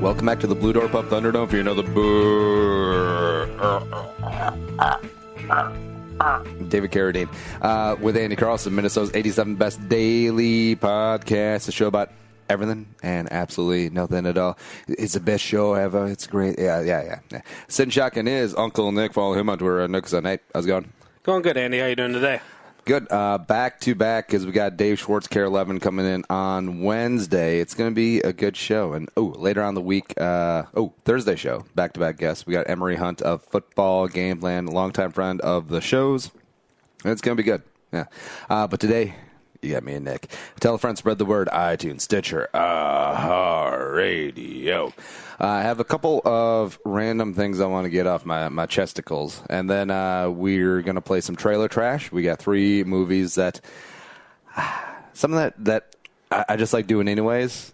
Welcome back to the Blue Door Pub Thunderdome for another David Carradine with Andy Carlson, Minnesota's 87 Best Daily Podcast, a show about everything and absolutely nothing at all. It's the best show ever. It's great. Yeah. Sitting shotgun is Uncle Nick. Follow him on Twitter. Nick's on night. How's it going? Going good, Andy. How you doing today? Good. Back to back because we got Dave Schwartz, Care 11 coming in on Wednesday. It's going to be a good show. And later on the week, Thursday show, back to back guests. We got Emery Hunt of Football Game Plan, longtime friend of the shows. And it's going to be good. Yeah. But today, you got me and Nick. Tell a friend, spread the word. iTunes, Stitcher, Radio. I have a couple of random things I want to get off my chesticles. And then we're going to play some trailer trash. We got 3 movies that something that I just like doing anyways.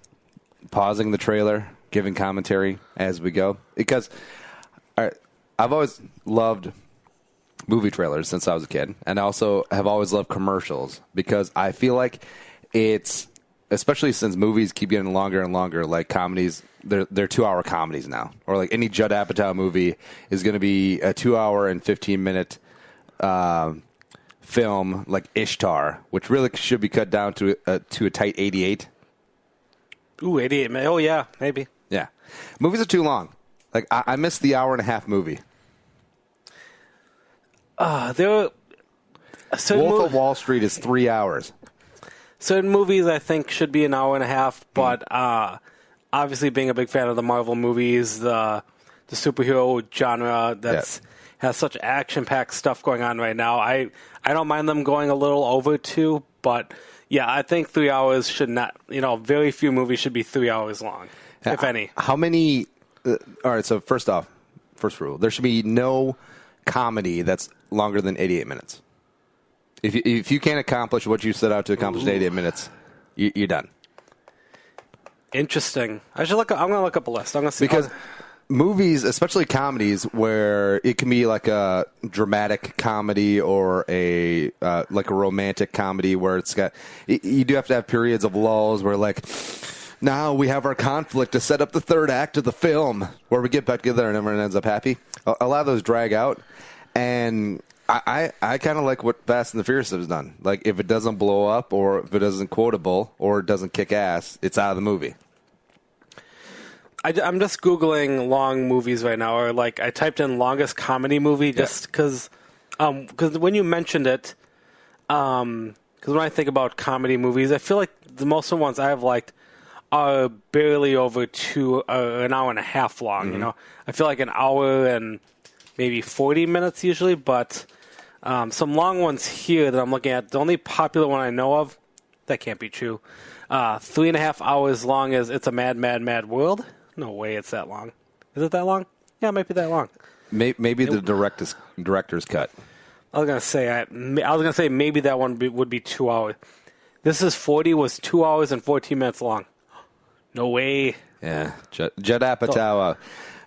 Pausing the trailer, giving commentary as we go. Because I've always loved movie trailers since I was a kid. And I also have always loved commercials because I feel like it's, especially since movies keep getting longer and longer, like comedies, they're 2-hour comedies now. Or like any Judd Apatow movie is going to be a 2-hour and 15-minute film like Ishtar, which really should be cut down to a tight 88. Ooh, 88 minutes. Oh, yeah, maybe. Yeah. Movies are too long. Like, I miss the hour-and-a-half movie. Wolf of Wall Street is 3 hours. Certain movies, I think, should be an hour and a half, but obviously being a big fan of the Marvel movies, the superhero genre has such action-packed stuff going on right now, I don't mind them going a little over 2, but yeah, I think 3 hours should not, very few movies should be 3 hours long, if any. How many, all right, so first rule, there should be no comedy that's longer than 88 minutes. If you can't accomplish what you set out to accomplish in 88 minutes, you're done. Interesting. I'm going to look up a list. I'm going to see. Because movies, especially comedies, where it can be like a dramatic comedy or a romantic comedy where it's got, you do have to have periods of lulls where like, now we have our conflict to set up the third act of the film where we get back together and everyone ends up happy. A lot of those drag out. And I kind of like what Fast and the Furious has done. Like, if it doesn't blow up or if it isn't quotable or it doesn't kick ass, it's out of the movie. I'm just Googling long movies right now, or like I typed in longest comedy movie just because when you mentioned it, because when I think about comedy movies, I feel like the most of the ones I've liked are barely over an hour and a half long. Mm-hmm. I feel like an hour and maybe 40 minutes usually, but some long ones here that I'm looking at. The only popular one I know of, that can't be true, 3.5 hours long is It's a Mad, Mad, Mad World. No way it's that long. Is it that long? Yeah, it might be that long. Maybe the director's cut. I was gonna say maybe that one would be 2 hours. This is 40 was 2 hours and 14 minutes long. No way. Yeah, Judd Apatow.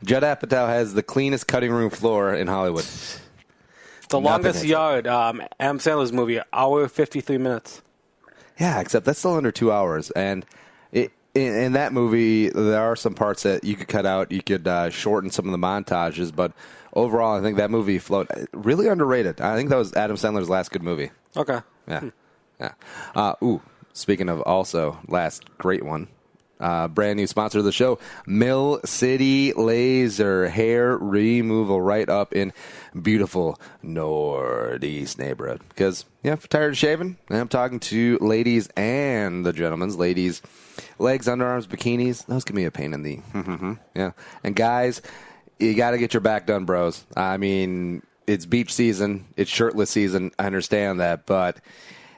Judd Apatow has the cleanest cutting room floor in Hollywood. The longest yard, Adam Sandler's movie, hour 53 minutes. Yeah, except that's still under 2 hours. And in that movie, there are some parts that you could cut out. You could shorten some of the montages. But overall, I think that movie flowed. Really underrated. I think that was Adam Sandler's last good movie. Okay. Yeah. Speaking of also last great one. Brand new sponsor of the show, Mill City Laser Hair Removal, right up in beautiful Northeast neighborhood. Because, if you're tired of shaving, I'm talking to ladies and the gentlemen's. Ladies, legs, underarms, bikinis, those can be a pain in the... yeah. And guys, you got to get your back done, bros. I mean, it's beach season. It's shirtless season. I understand that, but...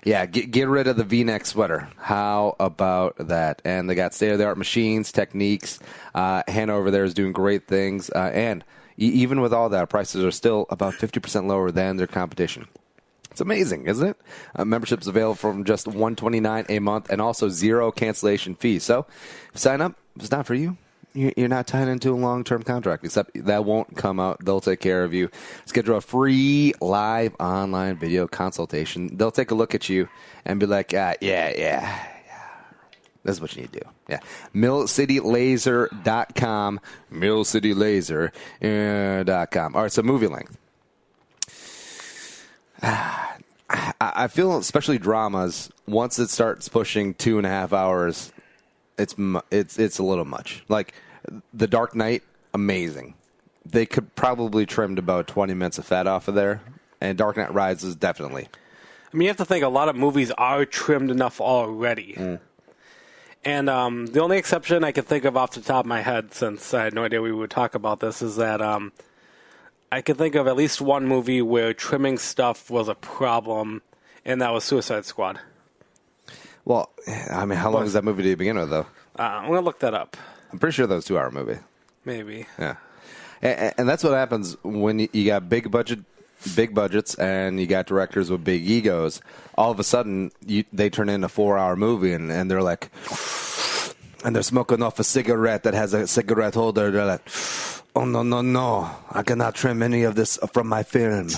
yeah, get rid of the V-neck sweater. How about that? And they got state-of-the-art machines, techniques. Hanover there is doing great things. And even with all that, prices are still about 50% lower than their competition. It's amazing, isn't it? Membership's available from just $129 a month and also 0 cancellation fee. So sign up. If it's not for you, you're not tied into a long-term contract, except that won't come out. They'll take care of you. Schedule a free live online video consultation. They'll take a look at you and be like, yeah. This is what you need to do. Yeah. millcitylaser.com. millcitylaser.com. All right, so movie length. I feel, especially dramas, once it starts pushing 2.5 hours, it's a little much. Like, The Dark Knight, amazing. They could probably trimmed about 20 minutes of fat off of there, and Dark Knight Rises, definitely. I mean, you have to think a lot of movies are trimmed enough already. And the only exception I can think of off the top of my head, since I had no idea we would talk about this, is that I can think of at least one movie where trimming stuff was a problem, and that was Suicide Squad. Well, I mean, how long is that movie to begin with, though? I'm going to look that up. I'm pretty sure that was a 2-hour movie. Maybe. Yeah. And that's what happens when you got big budgets, and you got directors with big egos. All of a sudden, they turn in a 4-hour movie, and they're like, and they're smoking off a cigarette that has a cigarette holder. They're like, oh, no, I cannot trim any of this from my film.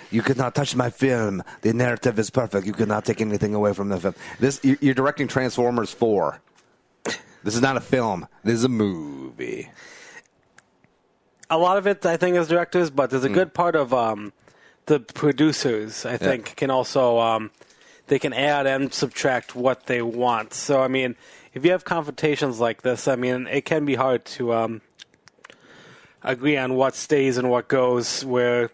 You cannot touch my film. The narrative is perfect. You cannot take anything away from the film. You're directing Transformers 4. This is not a film. This is a movie. A lot of it, I think, is directors, but there's a good part of the producers, I think, can also, they can add and subtract what they want. So, I mean, if you have confrontations like this, I mean, it can be hard to agree on what stays and what goes, where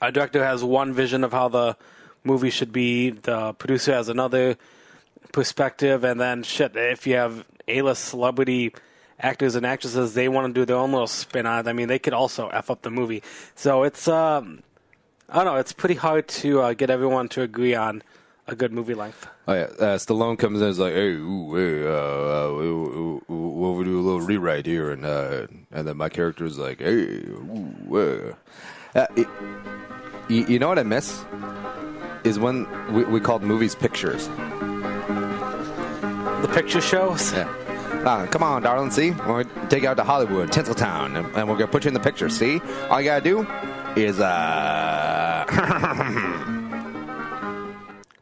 a director has one vision of how the movie should be, the producer has another perspective, and then, if you have A-list celebrity actors and actresses, they want to do their own little spin on it. I mean, they could also F up the movie. So it's, I don't know, it's pretty hard to get everyone to agree on a good movie length. Oh, yeah. Stallone comes in and is like, hey, we'll do a little rewrite here. And then my character is like, hey, you know what I miss? Is when we called movies pictures. The picture shows? Yeah. Come on, darling, see? We're going to take you out to Hollywood, Tinseltown, and we're going to put you in the picture, see? All you got to do is,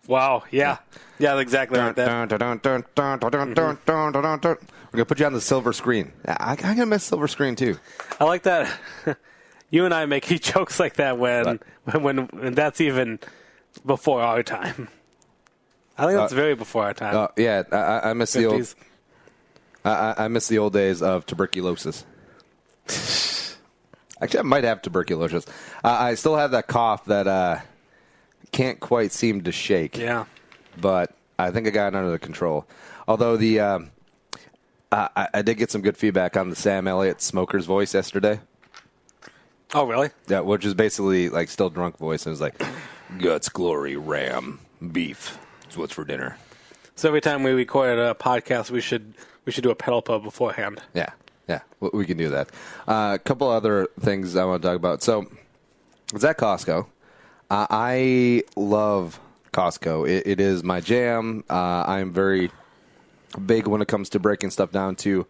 Wow, yeah. Yeah, that's exactly like that. We're going to put you on the silver screen. I'm going to miss silver screen, too. I like that. You and I make jokes like that when that's even before our time. I think that's very before our time. Yeah, I miss 50s. The old... I miss the old days of tuberculosis. Actually, I might have tuberculosis. I still have that cough that can't quite seem to shake. Yeah. But I think I got it under control. Although I did get some good feedback on the Sam Elliott smoker's voice yesterday. Oh, really? Yeah, which is basically like still drunk voice. And it was like, guts, glory, ram, beef. That's what's for dinner. So every time we record a podcast, we should do a pedal pull beforehand. Yeah, we can do that. A couple other things I want to talk about. So, it's at Costco. I love Costco. It is my jam. I'm very big when it comes to breaking stuff down to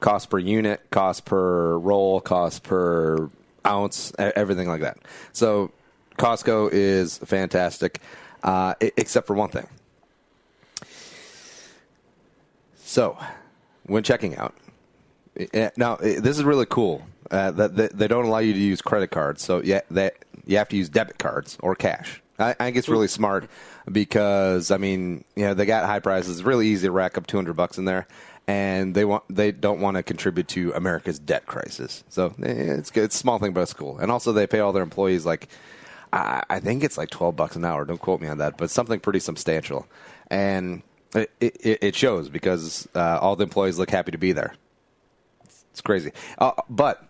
cost per unit, cost per roll, cost per ounce, everything like that. So, Costco is fantastic, except for one thing. So, when checking out, now this is really cool. That they don't allow you to use credit cards, so you have to use debit cards or cash. I think it's really smart because they got high prices. It's really easy to rack up $200 in there, and they don't want to contribute to America's debt crisis. So it's good. It's a small thing, but it's cool. And also they pay all their employees like I think it's like $12 an hour. Don't quote me on that, but something pretty substantial. And it shows because all the employees look happy to be there. It's crazy. But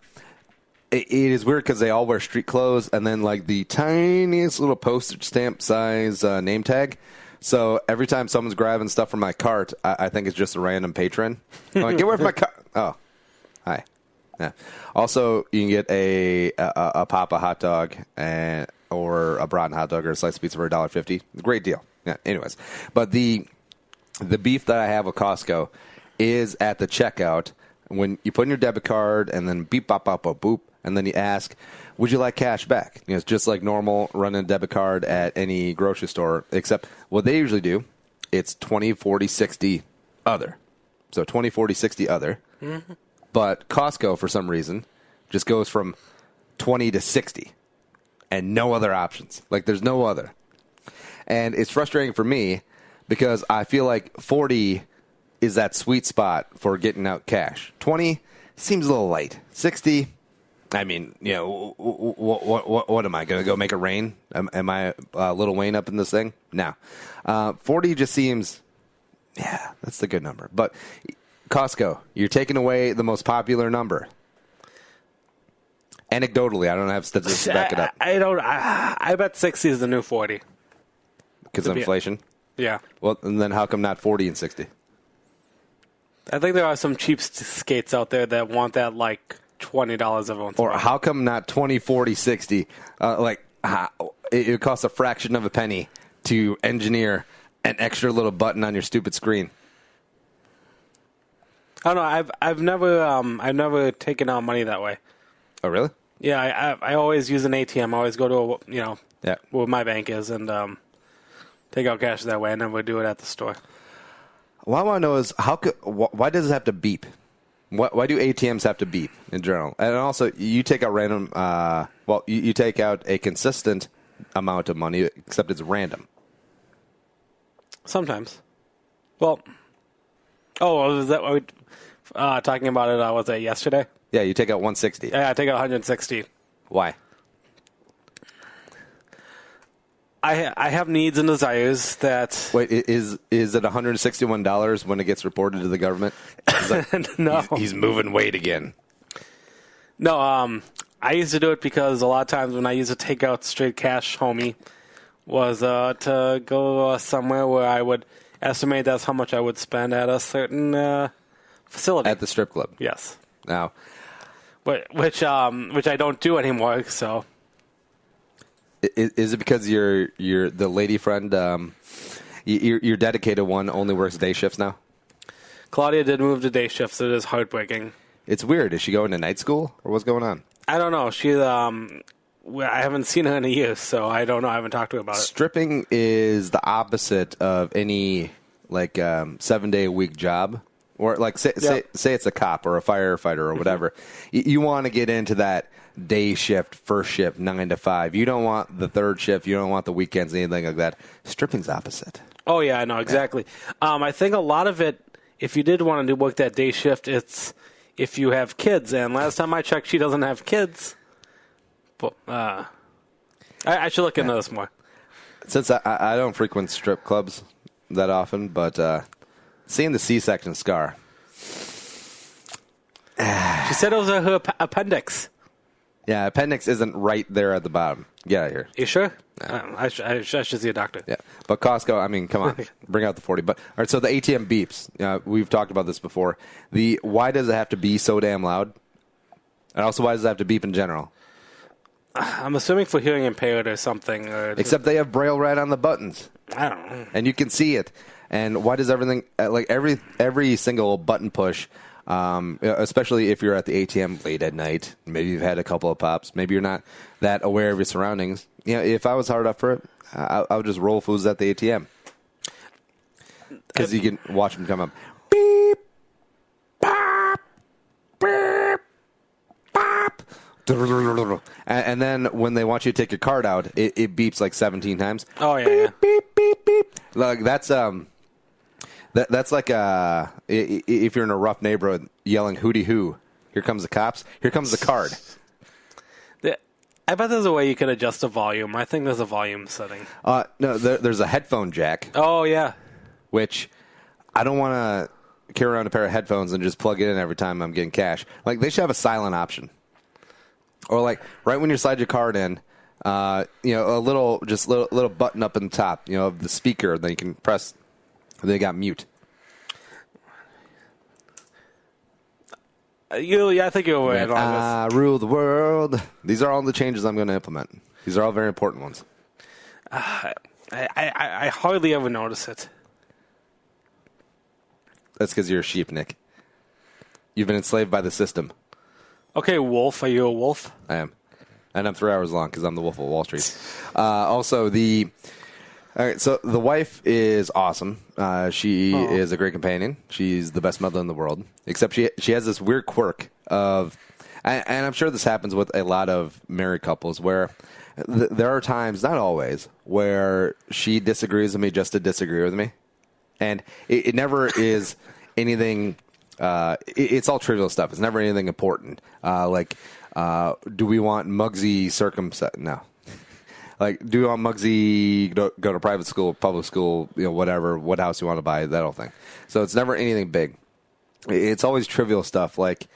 it is weird because they all wear street clothes and then like the tiniest little postage stamp size name tag. So every time someone's grabbing stuff from my cart, I think it's just a random patron. I'm like, get away from my cart. Oh, hi. Yeah. Also, you can get a Papa hot dog or a Braten hot dog or a slice of pizza for $1.50. Great deal. Yeah. Anyways, but the beef that I have with Costco is at the checkout when you put in your debit card and then beep, bop, bop, bop, boop, and then you ask, would you like cash back? It's just like normal running a debit card at any grocery store, except what they usually do, it's 20, 40, 60, other. So 20, 40, 60 other. Mm-hmm. But Costco, for some reason, just goes from 20 to 60 and no other options. Like, there's no other. And it's frustrating for me because I feel like 40 is that sweet spot for getting out cash. 20 seems a little light. 60, I mean, you know, what am I going to go make it rain? Am I Little Wayne up in this thing? No. 40 just seems, yeah, that's the good number. But Costco, you're taking away the most popular number. Anecdotally, I don't have statistics to back it up. I bet 60 is the new 40. Because of inflation? Yeah. Well, and then how come not 40 and 60? I think there are some cheap skates out there that want that, like, $20 every once in a while. Or how come not 20, 40, 60? It costs a fraction of a penny to engineer an extra little button on your stupid screen. I don't know. I've never taken out money that way. Oh, really? Yeah, I always use an ATM. I always go to where my bank is and take out cash that way. I never do it at the store. What I want to know is why does it have to beep? Why do ATMs have to beep in general? And also, you take out random. You take out a consistent amount of money, except it's random. Sometimes. Well, was that what we talking about it? Was that yesterday? Yeah, you take out 160. Yeah, I take out 160. Why? I have needs and desires that... Wait, is it $161 when it gets reported to the government? No. He's moving weight again. No, I used to do it because a lot of times when I used to take out straight cash, homie, was to go somewhere where I would estimate that's how much I would spend at a certain facility. At the strip club? Yes. Now... Which I don't do anymore, so... Is it because the lady friend, your dedicated one, only works day shifts now? Claudia did move to day shifts. So it is heartbreaking. It's weird. Is she going to night school, or what's going on? I don't know. She, I haven't seen her in a year, so I don't know. I haven't talked to her about it. Stripping is the opposite of any 7-day-a-week job, or say it's a cop or a firefighter or whatever. You want to get into that day shift, first shift, 9 to 5. You don't want the third shift. You don't want the weekends, anything like that. Stripping's opposite. Oh, yeah, I know, exactly. Yeah. I think a lot of it, if you did want to work that day shift, it's if you have kids. And last time I checked, she doesn't have kids. But I should look into this more. Since I don't frequent strip clubs that often, but seeing the C-section scar. She said it was her appendix. Yeah, appendix isn't right there at the bottom. Get out of here. You sure? I should see a doctor. Yeah, but Costco, I mean, come on. Bring out the 40. But all right, so the ATM beeps. We've talked about this before. Why does it have to be so damn loud? And also, why does it have to beep in general? I'm assuming for hearing impaired or something. Except they have Braille right on the buttons. I don't know. And you can see it. And why does everything, every single button push, especially if you're at the ATM late at night, maybe you've had a couple of pops, maybe you're not that aware of your surroundings. If I was hard up for it, I would just roll fools at the ATM. Because you can watch them come up. Beep, pop, beep, pop. And then when they want you to take your card out, it beeps like 17 times. Oh, yeah. Beep, beep, beep, beep. Like, that's like if you're in a rough neighborhood yelling hooty hoo, here comes the cops, here comes the card. I bet there's a way you can adjust the volume. I think there's a volume setting. No, there's a headphone jack. Oh, yeah. Which I don't want to carry around a pair of headphones and just plug it in every time I'm getting cash. Like, they should have a silent option. Or like right when you slide your card in, a little button up in the top, of the speaker that you can press. They got mute. I think you're right on this. Rule the world. These are all the changes I'm going to implement. These are all very important ones. I hardly ever notice it. That's because you're a sheep, Nick. You've been enslaved by the system. Okay, wolf. Are you a wolf? I am. And I'm 3 hours long because I'm the Wolf of Wall Street. Also, All right, so the wife is awesome. She is a great companion. She's the best mother in the world. Except she has this weird quirk of, and I'm sure this happens with a lot of married couples, where there are times, not always, where she disagrees with me just to disagree with me. And it never is anything, it's all trivial stuff. It's never anything important. Like, do we want Muggsy circumcised? No. Like, do you want Muggsy go to private school, public school, whatever, what house you want to buy, that whole thing. So it's never anything big. It's always trivial stuff. Like,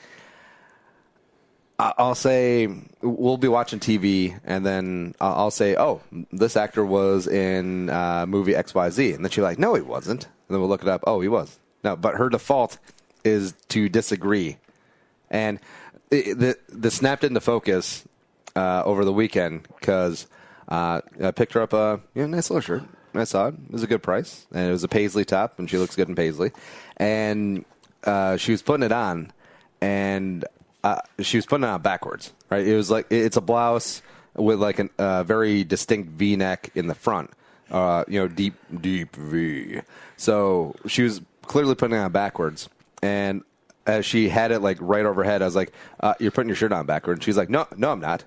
I'll say, we'll be watching TV, and then I'll say, oh, this actor was in movie XYZ. And then she's like, no, he wasn't. And then we'll look it up. Oh, he was. No, but her default is to disagree. And the snapped into focus over the weekend because I picked her up a nice little shirt. I saw it. It was a good price. And it was a paisley top, and she looks good in paisley. And she was putting it on, and she was putting it on backwards, right? It was like, it's a blouse with like a very distinct V-neck in the front, deep V. So she was clearly putting it on backwards. And as she had it like right overhead, I was like, you're putting your shirt on backwards. And she's like, no, I'm not.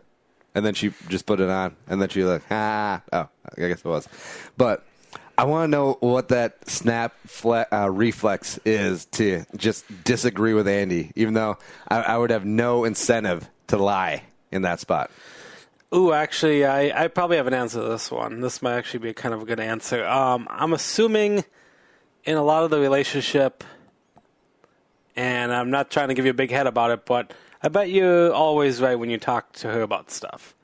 And then she just put it on, and then she was like, I guess it was. But I want to know what that snap reflex is to just disagree with Andy, even though I would have no incentive to lie in that spot. Ooh, actually, I probably have an answer to this one. This might actually be kind of a good answer. I'm assuming in a lot of the relationship, and I'm not trying to give you a big head about it, but I bet you're always right when you talk to her about stuff.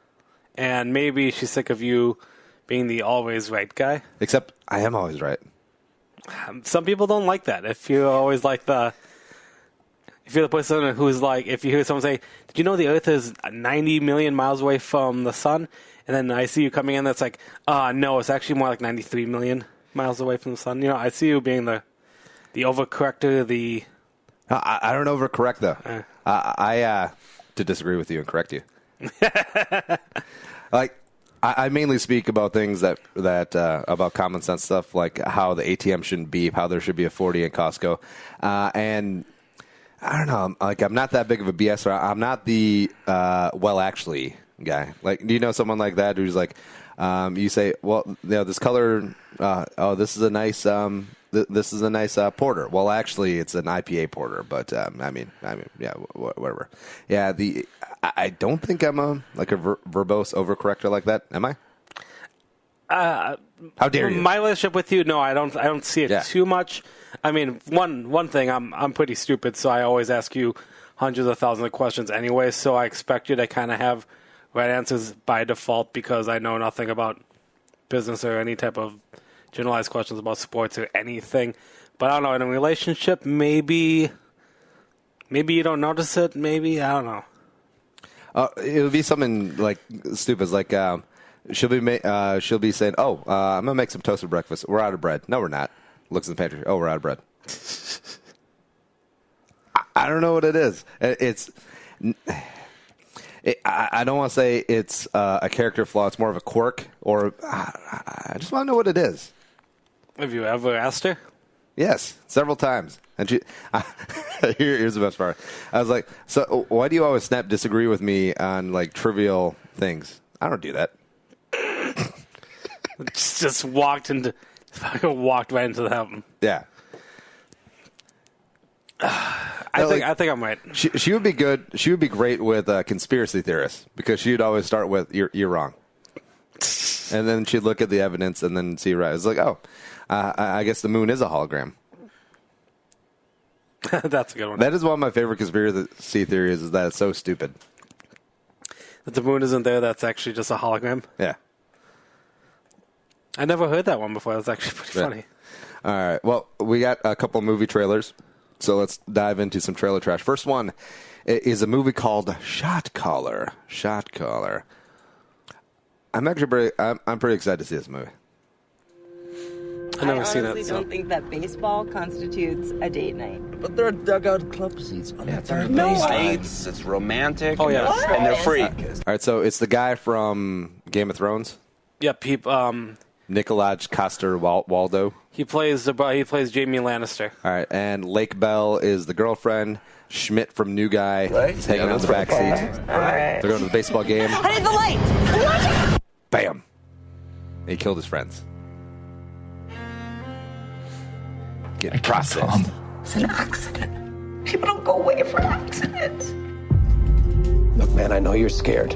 And maybe she's sick of you being the always right guy. Except I am always right. Some people don't like that. If you're always like if you're the person who's like, if you hear someone say, did you know the Earth is 90 million miles away from the sun? And then I see you coming in, that's like, no, it's actually more like 93 million miles away from the sun. I see you being the overcorrector, I don't overcorrect, though. I to disagree with you and correct you. Like, I mainly speak about things that about common sense stuff, like how the ATM shouldn't beep, how there should be a 40 in Costco, and I don't know. I'm not that big of a BSer. I'm not the well, actually guy. Like, do you know someone like that who's like, you say, well, this color, this is a nice. This is a nice porter. Well, actually, it's an IPA porter, but I mean, yeah, whatever. Yeah, I don't think I'm a verbose overcorrector like that. Am I? How dare you? My relationship with you, no, I don't see it too much. I mean, one thing, I'm pretty stupid, so I always ask you hundreds of thousands of questions anyway. So I expect you to kind of have right answers by default because I know nothing about business or any type of generalized questions about sports or anything. But I don't know, in a relationship, maybe you don't notice it. Maybe, I don't know. It would be something like stupid, like she'll be saying, "Oh, I'm gonna make some toast for breakfast. We're out of bread." No, we're not. Looks in the pantry. Oh, we're out of bread. I don't know what it is. I don't want to say it's a character flaw. It's more of a quirk, or I just want to know what it is. Have you ever asked her? Yes, several times. And here's the best part. I was like, so why do you always disagree with me on like trivial things? I don't do that. just walked right into them. Yeah. I think I'm right. She would be good. She would be great with conspiracy theorists because she'd always start with "you're wrong," and then she'd look at the evidence and then see right. It's like, oh, I guess the moon is a hologram. That's a good one. That is one of my favorite conspiracy theories. Is that it's so stupid that the moon isn't there? That's actually just a hologram. Yeah. I never heard that one before. That's actually pretty funny. All right. Well, we got a couple movie trailers. So let's dive into some trailer trash. First one is a movie called Shot Caller. Shot Caller. I'm pretty excited to see this movie. I've never seen it. I honestly don't think that baseball constitutes a date night. But there are dugout club seats on the third No base. lights. It's romantic. Oh, yeah. What? And they're free. All right. So it's the guy from Game of Thrones. Yep. Nikolaj Coster-Waldau. He plays Jamie Lannister. All right, and Lake Bell is the girlfriend. Schmidt from New Guy is hanging out in the back seat. All right. They're going to the baseball game. I need the light. Bam! He killed his friends. Getting processed. It's an accident. People don't go away for accidents. Look, man, I know you're scared.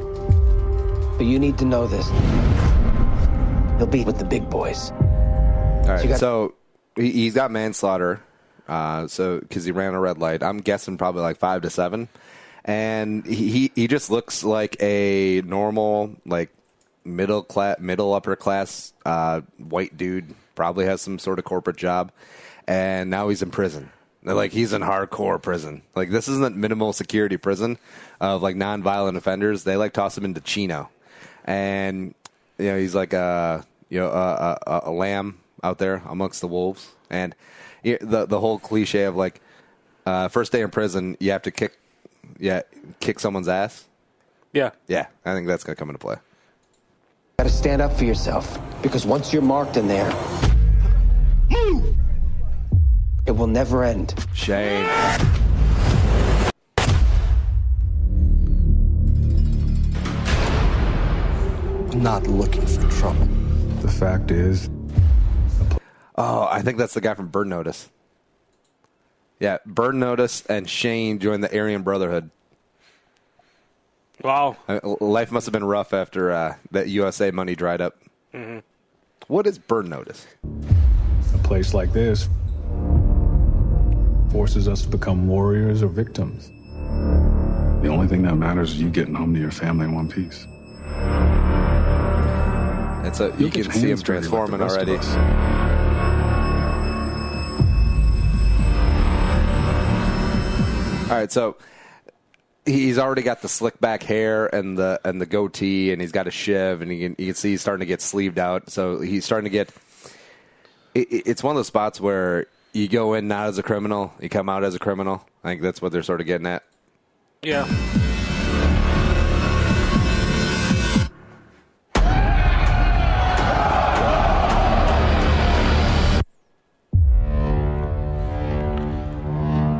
But you need to know this. You'll be with the big boys. All right, so he's got manslaughter, because he ran a red light. I'm guessing probably like 5 to 7. And he just looks like a normal, like, middle upper class white dude. Probably has some sort of corporate job. And now he's in prison. Like, he's in hardcore prison. Like, this isn't minimal security prison of, like, non-violent offenders. They, like, toss him into Chino. And, he's like a lamb out there amongst the wolves. And the whole cliche of, like, first day in prison, you have to kick someone's ass. Yeah. Yeah, I think that's going to come into play. Got to stand up for yourself, because once you're marked in there, it will never end. Shane. I'm not looking for trouble. The fact is... Oh, I think that's the guy from Burn Notice. Yeah, Burn Notice and Shane joined the Aryan Brotherhood. Wow. Life must have been rough after that USA money dried up. Mm-hmm. What is Burn Notice? A place like this forces us to become warriors or victims. The only thing that matters is you getting home to your family in one piece. And so you can see him transforming already. All right, so he's already got the slick back hair and the goatee, and he's got a shiv, and you can see he's starting to get sleeved out. So he's starting to get. It's one of those spots where you go in not as a criminal, you come out as a criminal. I think that's what they're sort of getting at. Yeah.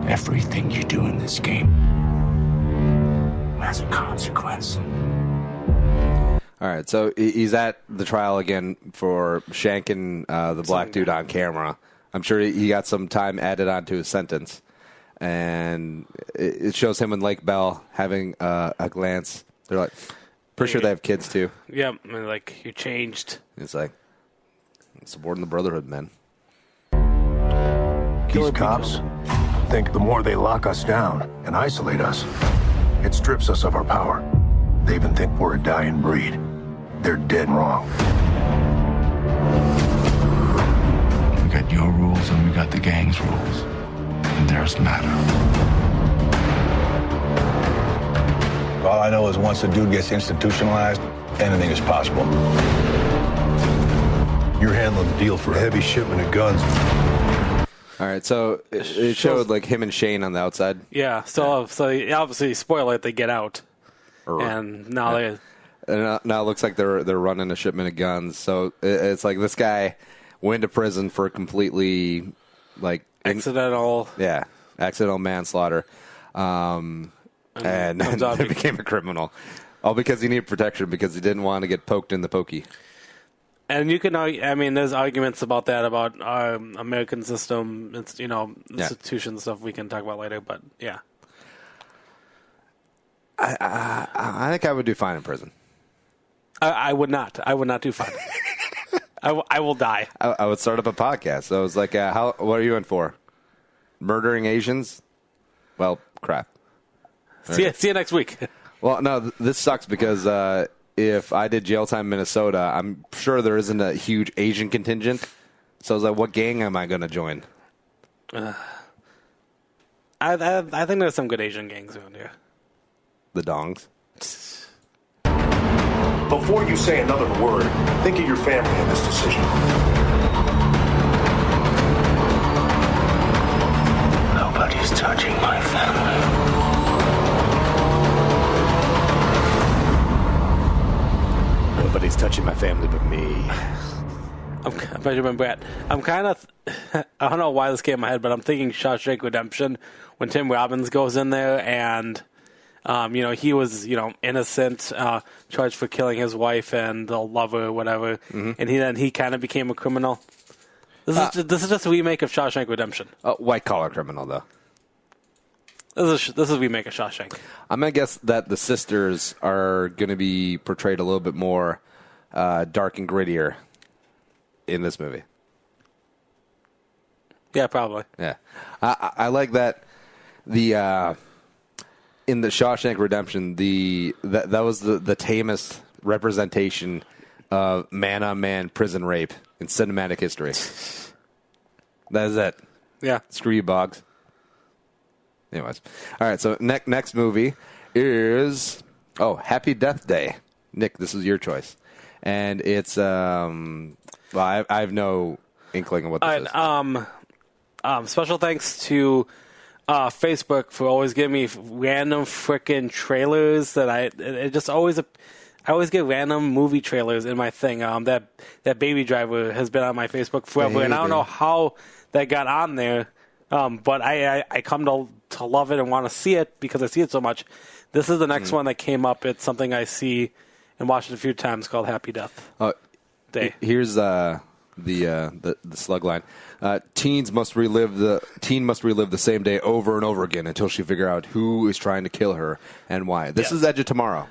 Everything you do in this game has a consequence. All right, so he's at the trial again for shanking the black dude on camera. I'm sure he got some time added onto his sentence. And it shows him and Lake Bell having a glance. They're like, pretty sure they have kids too. Yeah, I mean, like, you changed. It's like, supporting the Brotherhood, man. These cops think the more they lock us down and isolate us, it strips us of our power. They even think we're a dying breed. They're dead wrong. We got your rules and we got the gang's rules. And theirs matter. All I know is once a dude gets institutionalized, anything is possible. You're handling the deal for a heavy shipment of guns. All right, so it showed like him and Shane on the outside. Yeah, so obviously, spoiler alert, they get out, and now now it looks like they're running a shipment of guns. So it's like this guy went to prison for completely like accidental manslaughter, and then became a criminal, all because he needed protection because he didn't want to get poked in the pokey. And you can, I mean, there's arguments about that, about our American system, institutions, stuff we can talk about later, but yeah. I think I would do fine in prison. I would not. I would not do fine. I will die. I would start up a podcast. So I was like, what are you in for? Murdering Asians? Well, crap. See you next week. Well, no, this sucks because if I did jail time in Minnesota, I'm sure there isn't a huge Asian contingent. So I was like, what gang am I going to join? I think there's some good Asian gangs around here. The Dongs. Before you say another word, think of your family in this decision. Nobody's touching my family. Nobody's touching my family but me. Benjamin Bratt. I'm kind of, I don't know why this came in my head, but I'm thinking Shawshank Redemption when Tim Robbins goes in there and, he was, innocent, charged for killing his wife and the lover or whatever, and he kind of became a criminal. This is just a remake of Shawshank Redemption. White collar criminal though. This is a remake of Shawshank. I'm gonna guess that the sisters are gonna be portrayed a little bit more dark and grittier in this movie. Yeah, probably. Yeah, I like that. The in the Shawshank Redemption, that was the tamest representation of man-on-man prison rape in cinematic history. That is it. Yeah. Screw you, Boggs. Anyways, all right. So next movie is Happy Death Day. Nick, this is your choice, and it's I have no inkling of what this is. Special thanks to Facebook for always giving me random freaking trailers that I always get random movie trailers in my thing. That Baby Driver has been on my Facebook forever, and I don't know how that got on there. But I come to love it and want to see it because I see it so much. This is the next one that came up. It's something I see and watched it a few times called Happy Death Day. Here's the slug line. Teen must relive the same day over and over again until she figure out who is trying to kill her and why. This is Edge of Tomorrow.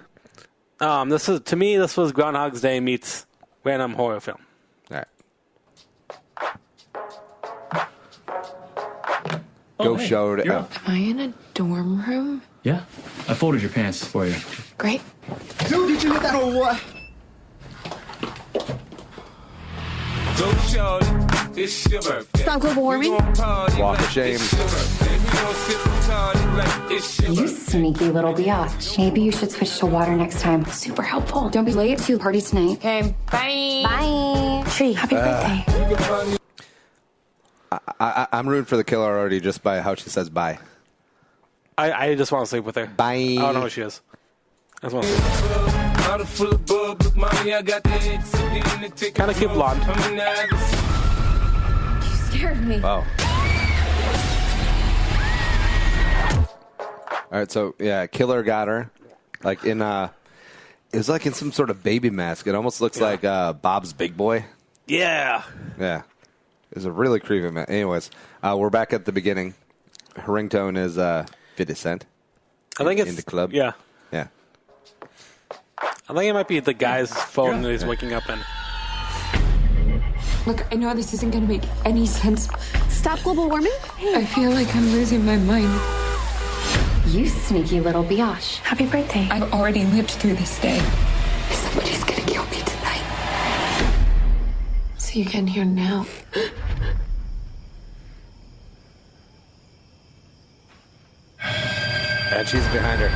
This was Groundhog's Day meets random horror film. All right. Go show it. Am I in a dorm room? Yeah. I folded your pants for you. Great. Dude, did you hit that or what? Stop global warming. Walk of shame. You sneaky little biatch. Maybe you should switch to water next time. Super helpful. Don't be late to party tonight. Okay, bye. Bye. Tree, happy birthday. I'm rooting for the killer already just by how she says bye. I just want to sleep with her. Bye. I don't know who she is. I just want to sleep with her. Kind of cute blonde. You scared me. Wow. All right, so yeah, killer got her, like in it was like in some sort of baby mask. It almost looks like Bob's Big Boy. Yeah. Yeah. It was a really creepy man. Anyways, we're back at the beginning. Her ringtone is 50 Cent. I think it's in the club. Yeah. Yeah. I think it might be the guy's phone that he's waking up in. Look, I know this isn't going to make any sense. Stop global warming? I feel like I'm losing my mind. You sneaky little biatch. Happy birthday. I've already lived through this day. Somebody's going to kill me tonight. So you can hear now. And she's behind her.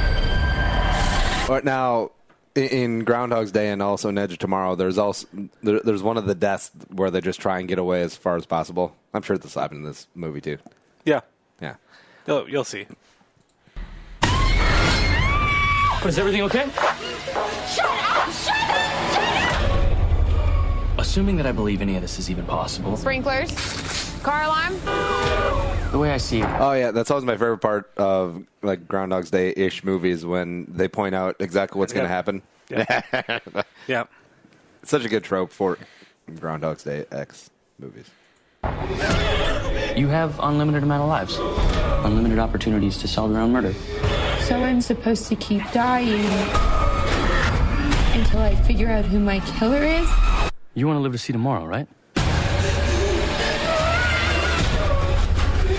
But now, in Groundhog's Day and also in Edge of Tomorrow, there's one of the deaths where they just try and get away as far as possible. I'm sure this happened in this movie too. Yeah. Yeah. You'll see. Is everything okay? Shut up! Shut up! Shut up! Assuming that I believe any of this is even possible. Sprinklers. Car alarm. The way I see it. Oh yeah, that's always my favorite part of like Groundhog's Day-ish movies when they point out exactly what's going to happen. Yeah. Yeah. It's such a good trope for Groundhog's Day X movies. You have unlimited amount of lives. Unlimited opportunities to solve your own murder. So I'm supposed to keep dying until I figure out who my killer is? You want to live to see tomorrow, right?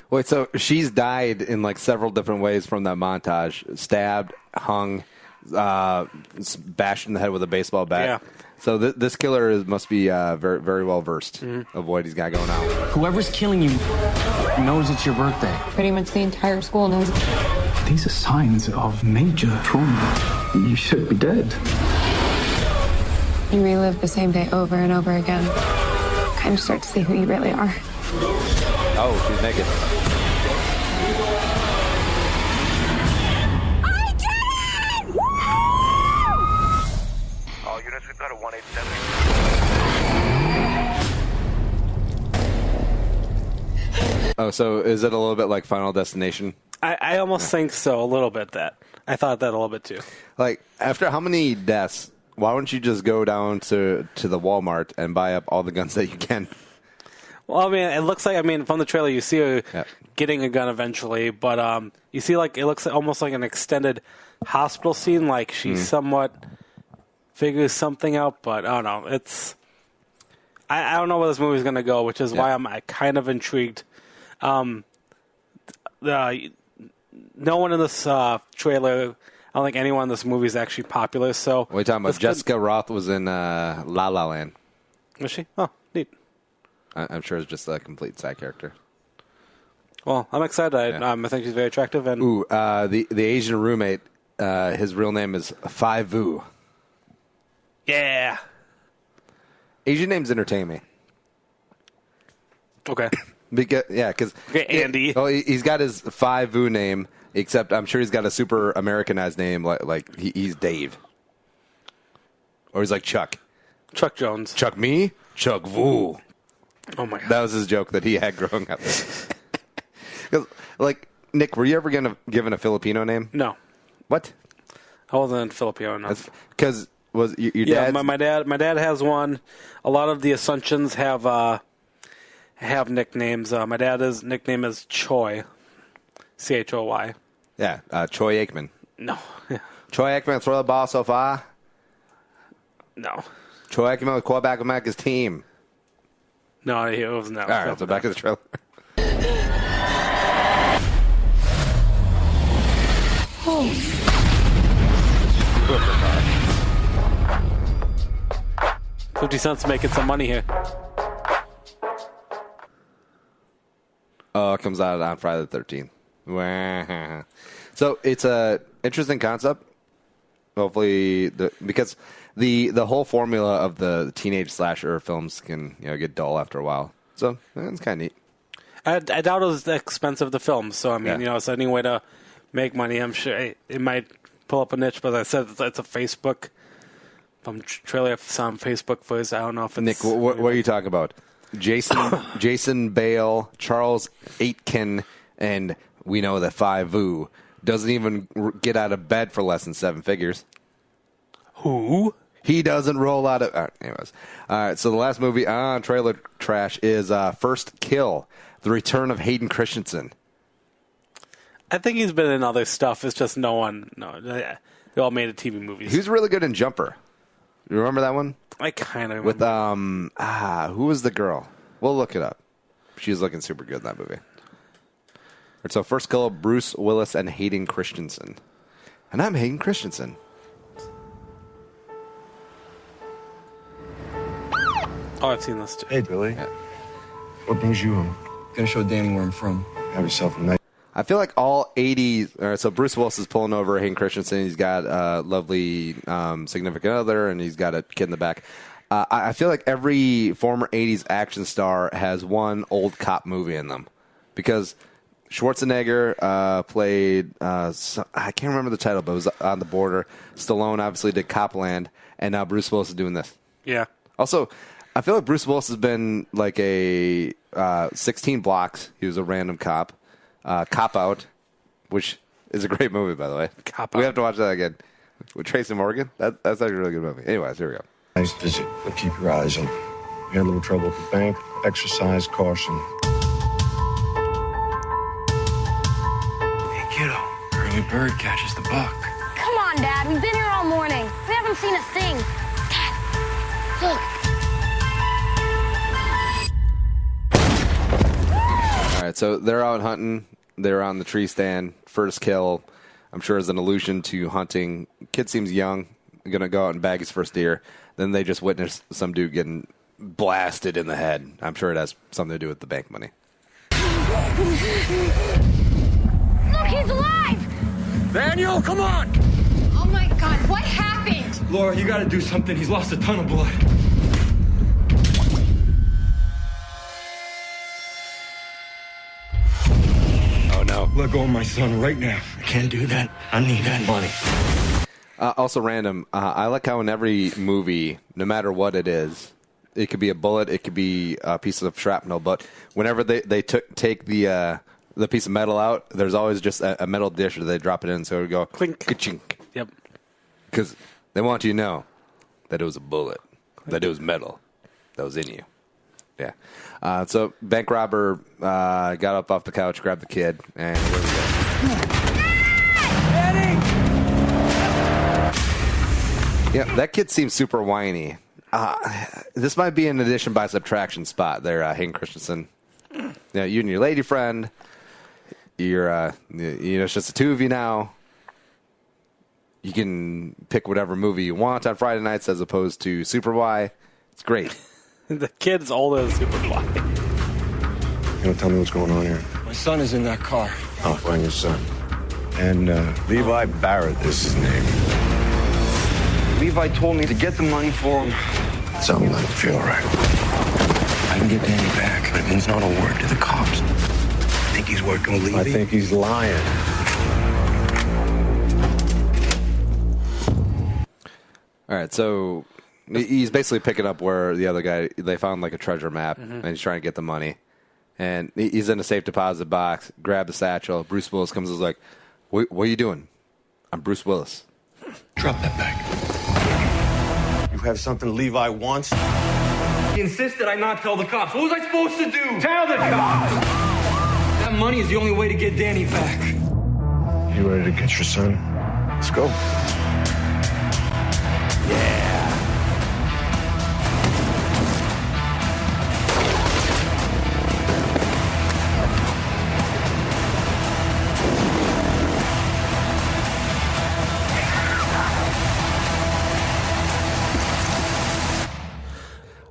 Wait, so she's died in like several different ways from that montage. Stabbed, hung, bashed in the head with a baseball bat. Yeah. So this killer must be very, very well versed of what he's got going on. Whoever's killing you knows it's your birthday. Pretty much the entire school knows. These are signs of major trauma. You should be dead. You relive the same day over and over again. Kind of start to see who you really are. Oh, she's naked. I did it! Woo! All units, we've got a 187. Oh, so is it a little bit like Final Destination? I almost think so, a little bit. That I thought that a little bit too. Like, after how many deaths, why wouldn't you just go down to the Walmart and buy up all the guns that you can? Well, I mean, it looks like, from the trailer, you see her getting a gun eventually, but you see, like, it looks almost like an extended hospital scene, like she somewhat figures something out, but I don't know. I don't know where this movie's going to go, which is why I'm kind of intrigued. No one in this trailer, I don't think anyone in this movie is actually popular. So what are you talking about? Jessica Roth was in La La Land. Was she? Oh, neat. I'm sure it's just a complete side character. Well, I'm excited. I think she's very attractive. And the Asian roommate, his real name is Phai Vu. Yeah. Asian names entertain me. Okay. Because Andy. He's got his Phai Vu name, except I'm sure he's got a super Americanized name, like he's Dave, or he's like Chuck Chuck Jones. Chuck me, Chuck Vu. Oh my God, that was his joke that he had growing up. Like, Nick, were you ever given a Filipino name? No. What? I wasn't Filipino enough. Because was your dad? Yeah, my dad has one. A lot of the Assumptions have nicknames. My dad's nickname is Choi, Choy. Yeah, Troy Aikman. No. Yeah. Troy Aikman throw the ball so far. No. Troy Aikman was quarterback of America's team. No, it was not. All right, so back to the trailer. Oh. 50 Cent's making some money here. Oh, it comes out on Friday the 13th. So it's a interesting concept. Hopefully, because the whole formula of the teenage slasher films can get dull after a while. So it's kind of neat. I doubt it was expensive to film. So I mean, it's any way to make money. I'm sure it might pull up a niche. But as I said, it's a Facebook trailer. Some Facebook first. I don't know if it's Nick. What are you talking about? Jason Bale, Charles Aitken, and we know that Phai Vu doesn't even get out of bed for less than 7 figures. Who? He doesn't roll out of... anyways. All right, so the last movie on Trailer Trash is First Kill, The Return of Hayden Christensen. I think he's been in other stuff. It's just no one... No, they all made TV movies. He was really good in Jumper. You remember that one? I kind of remember. With, who was the girl? We'll look it up. She was looking super good in that movie. Right, so First Kill, Bruce Willis and Hayden Christensen. And I'm Hayden Christensen. Oh, I've seen this too. Hey, Billy. Yeah. What brings you home? Gonna show Danny where I'm from. Have yourself a night. I feel like all 80s... All right, so Bruce Willis is pulling over Hayden Christensen. He's got a lovely significant other, and he's got a kid in the back. I feel like every former 80s action star has one old cop movie in them. Because Schwarzenegger played... I can't remember the title, but it was On the Border. Stallone obviously did Copland, and now Bruce Willis is doing this. Yeah. Also, I feel like Bruce Willis has been like a 16 Blocks. He was a random cop. Cop Out, which is a great movie, by the way. Cop Out. We have to watch that again. With Tracy Morgan. That's actually a really good movie. Anyways, here we go. Nice visit, but keep your eyes open. You had a little trouble at the bank. Exercise caution. Hey, kiddo. Early bird catches the buck. Come on, Dad. We've been here all morning. We haven't seen a thing. Dad, look. All right, so they're out hunting. They're on the tree stand. First kill, I'm sure, is an allusion to hunting. Kid seems young. Going to go out and bag his first deer. Then they just witness some dude getting blasted in the head. I'm sure it has something to do with the bank money. Look, he's alive! Daniel, come on! Oh my God, what happened? Laura, you gotta do something. He's lost a ton of blood. Oh, no. Let go of my son right now. I can't do that. I need that money. Also random, I like how in every movie, no matter what it is, It could be a bullet. It could be a piece of shrapnel. But whenever they take the piece of metal out, there's always just a metal dish that they drop it in, so it would go clink, ka-chink. Yep. Because they want you to know that it was a bullet, that it was metal that was in you. Yeah. So bank robber got up off the couch, grabbed the kid, and here we go. Yeah, that kid seems super whiny. This might be an addition by subtraction spot there, Hayden Christensen. Yeah, you and your lady friend. You're, it's just the two of you now. You can pick whatever movie you want on Friday nights as opposed to Super Y. It's great. The kid's older than Super Y. You don't tell me what's going on here. My son is in that car. I'll find your son. And Levi Barrett is his name. Levi told me to get the money for him. Something doesn't feel right. I can get Danny back, but it means not a word to the cops. I think he's working with Levi. I think he's lying. All right, so he's basically picking up where the other guy, they found like a treasure map, and he's trying to get the money. And he's in a safe deposit box, grab the satchel. Bruce Willis comes and is like, what are you doing? I'm Bruce Willis. Drop that bag. You have something Levi wants? He insisted I not tell the cops. What was I supposed to do? Tell the cops! That money is the only way to get Danny back. You ready to get your son? Let's go. Yeah.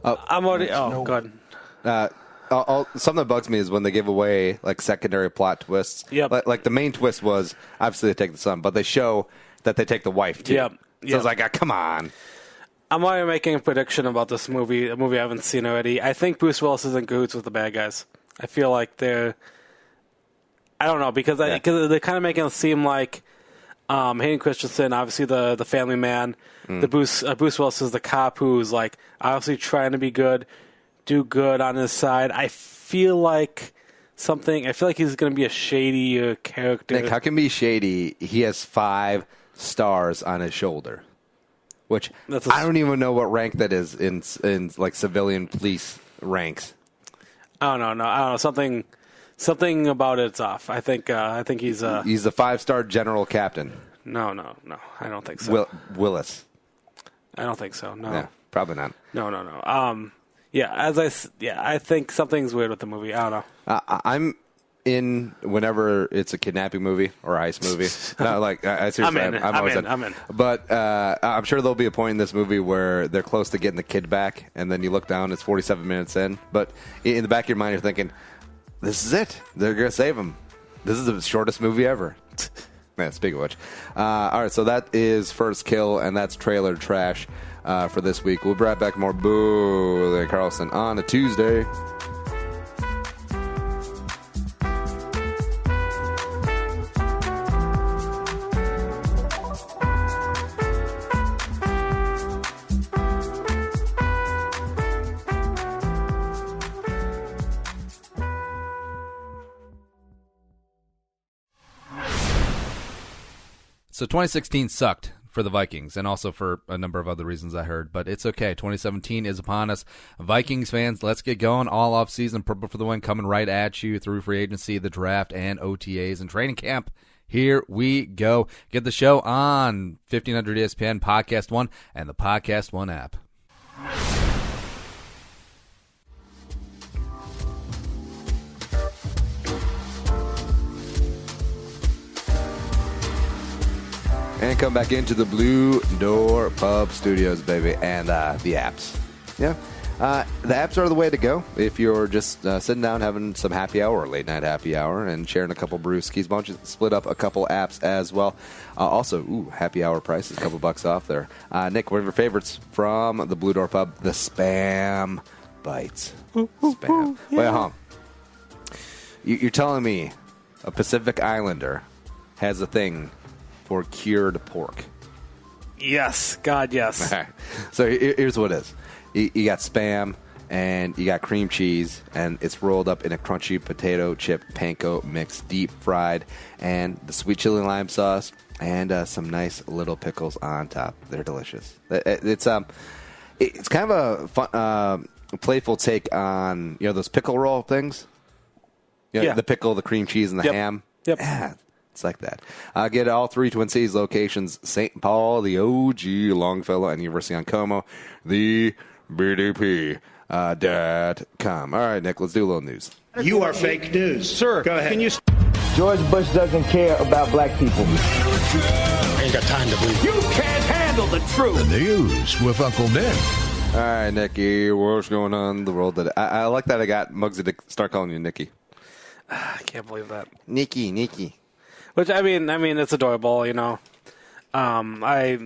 I'm already. Oh, God. Something that bugs me is when they give away like secondary plot twists. Yep. Like the main twist was obviously they take the son, but they show that they take the wife too. Yep. So it's like, come on. I'm already making a prediction about this movie, a movie I haven't seen already. I think Bruce Willis is in cahoots with the bad guys. I feel like they're. I don't know because they're kind of making it seem like Hayden Christensen, obviously the family man. The Bruce Willis is the cop who's like obviously trying to be good, do good on his side. I feel like he's going to be a shady character. Nick, how can he be shady? He has 5 stars on his shoulder, which I don't even know what rank that is in like civilian police ranks. I don't know. Something about it's off. I think he's the 5-star general captain. No. I don't think so. Willis. I don't think so. No. Yeah, probably not. No. I think something's weird with the movie. I don't know. I'm in whenever it's a kidnapping movie or a heist movie. No, like I seriously, I'm always in. I'm in. But I'm sure there'll be a point in this movie where they're close to getting the kid back, and then you look down, it's 47 minutes in. But in the back of your mind, you're thinking, "This is it. They're gonna save him. This is the shortest movie ever." Man, speaking of which. All right, so that is First Kill, and that's trailer trash for this week. We'll be right back. More Boo Andy Carlson on a Tuesday. So 2016 sucked for the Vikings, and also for a number of other reasons I heard, but it's okay. 2017 is upon us. Vikings fans, let's get going. All off-season, Purple for the Win coming right at you through free agency, the draft, and OTAs and training camp. Here we go. Get the show on 1500 ESPN, Podcast One, and the Podcast One app. And come back into the Blue Door Pub Studios, baby, and the apps. Yeah, the apps are the way to go if you're just sitting down having some happy hour or late night happy hour and sharing a couple brewskis. Why don't you split up a couple apps as well? Also, happy hour prices, a couple bucks off there. Nick, one of your favorites from the Blue Door Pub, the Spam Bites. Spam. Yeah. Wait, you're telling me a Pacific Islander has a thing for cured pork? Yes. God, yes. So here's what it is. You got Spam, and you got cream cheese, and it's rolled up in a crunchy potato chip panko mix, deep fried, and the sweet chili lime sauce, and some nice little pickles on top. They're delicious. It's kind of a fun, playful take on those pickle roll things. The pickle, the cream cheese, and the ham. Yep. Yeah, it's like that. Get all 3 Twin Cities locations: St. Paul, the OG, Longfellow, and University on Como. The BDP.com. All right, Nick, let's do a little news. You are fake news. Sir, go ahead. George Bush doesn't care about black people. I ain't got time to believe. You can't handle the truth. The news with Uncle Nick. All right, Nicky, what's going on in the world today? I like that I got Muggsy to start calling you Nicky. I can't believe that. Nicky. Which, I mean, it's adorable, I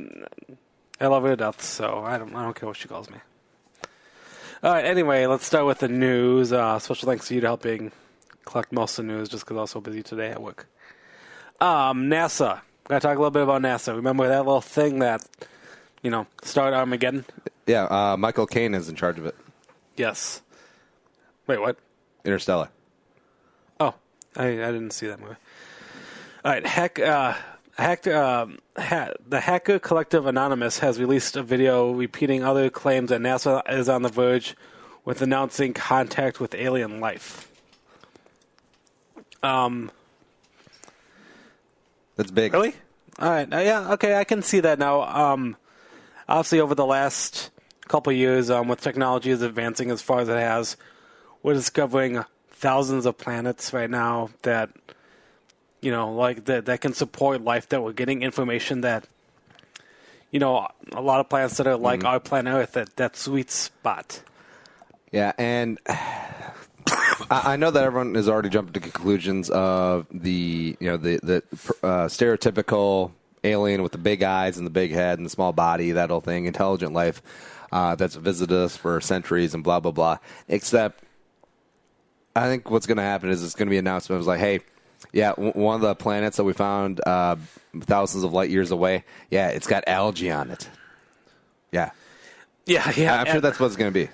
love her to death, so I don't care what she calls me. All right, anyway, let's start with the news. Special thanks to you to helping collect most of the news just because I was so busy today at work. NASA. Got to talk a little bit about NASA. Remember that little thing that, started Armageddon? Yeah, Michael Caine is in charge of it. Yes. Wait, what? Interstellar. Oh, I didn't see that movie. All right, the Hacker Collective Anonymous has released a video repeating other claims that NASA is on the verge with announcing contact with alien life. That's big. Really? All right. Yeah, okay, I can see that now. Obviously, over the last couple of years, with technology is advancing as far as it has, we're discovering thousands of planets right now that... that can support life, that we're getting information that, a lot of planets that are like our planet Earth, that sweet spot. Yeah, and I know that everyone has already jumped to conclusions of the stereotypical alien with the big eyes and the big head and the small body, that whole thing, intelligent life that's visited us for centuries and blah, blah, blah. Except I think what's going to happen is it's going to be an announcement. It was like, hey, yeah, one of the planets that we found thousands of light years away, yeah, it's got algae on it. Yeah. Yeah. I'm sure that's what it's going to be.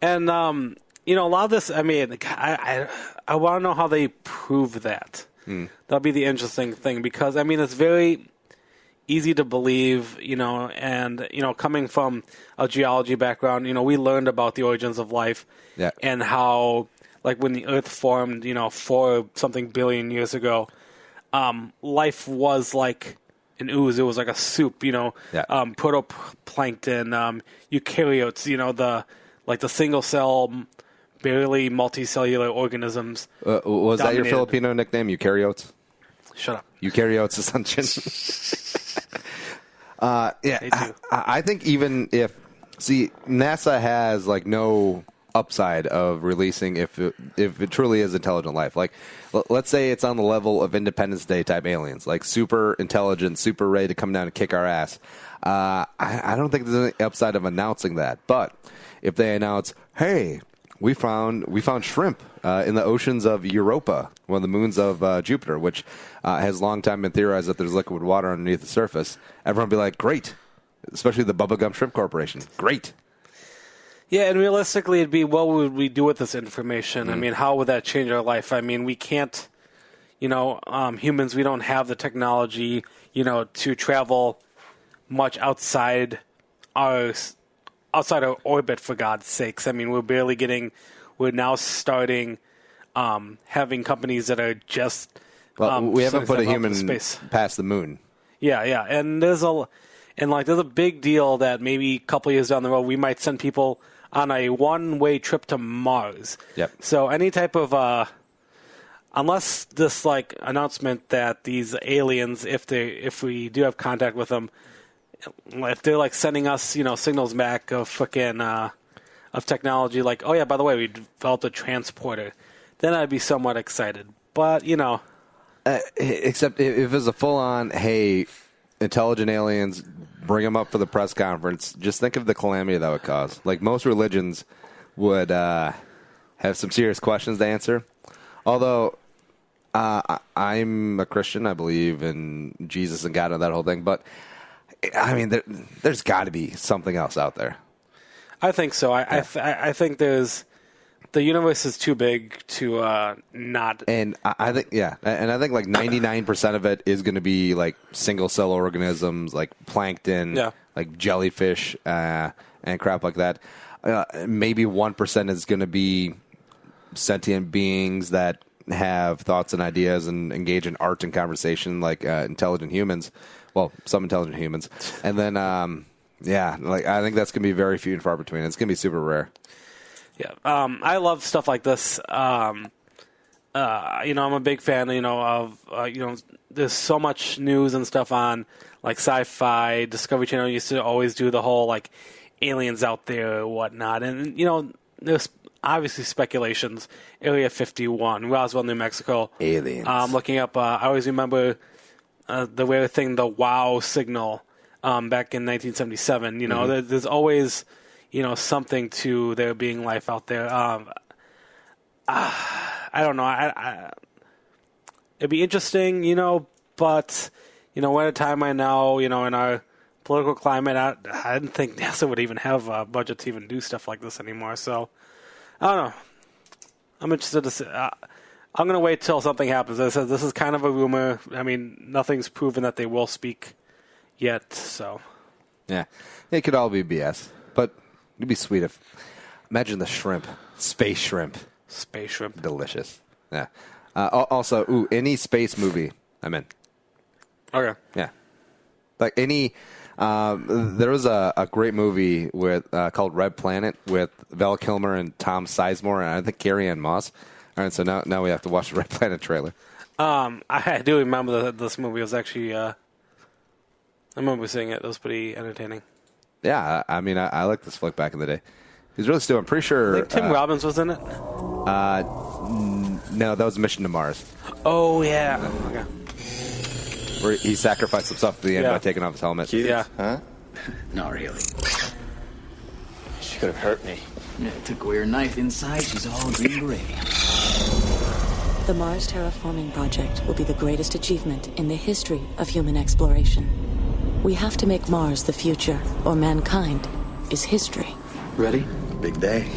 And, a lot of this, I want to know how they prove that. That'll be the interesting thing because, it's very easy to believe, and, coming from a geology background, we learned about the origins of life and how... Like when the Earth formed, 4-something billion years ago, life was like an ooze. It was like a soup, protoplankton, eukaryotes, the single cell, barely multicellular organisms. Was that your Filipino nickname, eukaryotes? Shut up. Eukaryotes assumption. Yeah, I think even if NASA has no upside of releasing if it truly is intelligent life. Like, let's say it's on the level of Independence Day type aliens, like super intelligent, super ready to come down and kick our ass. I don't think there's any upside of announcing that. But if they announce, hey, we found shrimp in the oceans of Europa, one of the moons of Jupiter, which has long time been theorized that there's liquid water underneath the surface, everyone will be like, great. Especially the Bubblegum Shrimp Corporation. Great. Yeah, and realistically, it'd be, what would we do with this information? How would that change our life? We can't, humans, we don't have the technology, to travel much outside our orbit, for God's sakes. We're now starting having companies that are just... we haven't put a human space past the moon. Yeah, and there's a big deal that maybe a couple years down the road, we might send people on a one-way trip to Mars. Yep. So any type of, unless this announcement that these aliens, if we do have contact with them, if they're sending us, signals back of of technology, oh yeah, by the way, we developed a transporter, then I'd be somewhat excited. But except if it's a full-on, hey, intelligent aliens, bring them up for the press conference, just think of the calamity that would cause. Most religions would have some serious questions to answer. Although I'm a Christian, I believe in Jesus and God and that whole thing. But, there's got to be something else out there. I think so. I think the universe is too big to not. And I think and I think like 99% of it is going to be like single cell organisms, like plankton, like jellyfish, and crap like that. Maybe 1% is going to be sentient beings that have thoughts and ideas and engage in art and conversation, like intelligent humans. Well, some intelligent humans, and then like I think that's going to be very few and far between. It's going to be super rare. Yeah, I love stuff like this. I'm a big fan, of there's so much news and stuff on like Sci-Fi. Discovery Channel used to always do the whole like aliens out there or whatnot, and there's obviously speculations. Area 51, Roswell, New Mexico. Aliens. Looking up, I always remember the rare thing, the WOW signal, back in 1977. There's always something to there being life out there. I don't know. It'd be interesting, but we're at a time right now, in our political climate. I didn't think NASA would even have a budget to even do stuff like this anymore. So I don't know. I'm interested to see. I'm going to wait till something happens. As I said, this is kind of a rumor. I mean, nothing's proven that they will speak yet. So yeah, it could all be BS, but it'd be sweet if. Imagine the shrimp, space shrimp, delicious. Yeah. Also, any space movie, I'm in. Okay. Yeah. Like any. There was a great movie called Red Planet with Val Kilmer and Tom Sizemore and I think Carrie-Anne Moss. All right, so now we have to watch the Red Planet trailer. I do remember that this movie was actually. I remember seeing it. It was pretty entertaining. Yeah, I mean, I liked this flick back in the day. He's really still. I'm pretty sure. I think Tim Robbins was in it. No, that was Mission to Mars. Oh yeah. Okay. Where he sacrificed himself at the end by taking off his helmet. Cute. Yeah. Huh? Not really. She could have hurt me. Yeah, took away her knife inside. She's all green gray. The Mars Terraforming Project will be the greatest achievement in the history of human exploration. We have to make Mars the future, or mankind is history. Ready? Big day.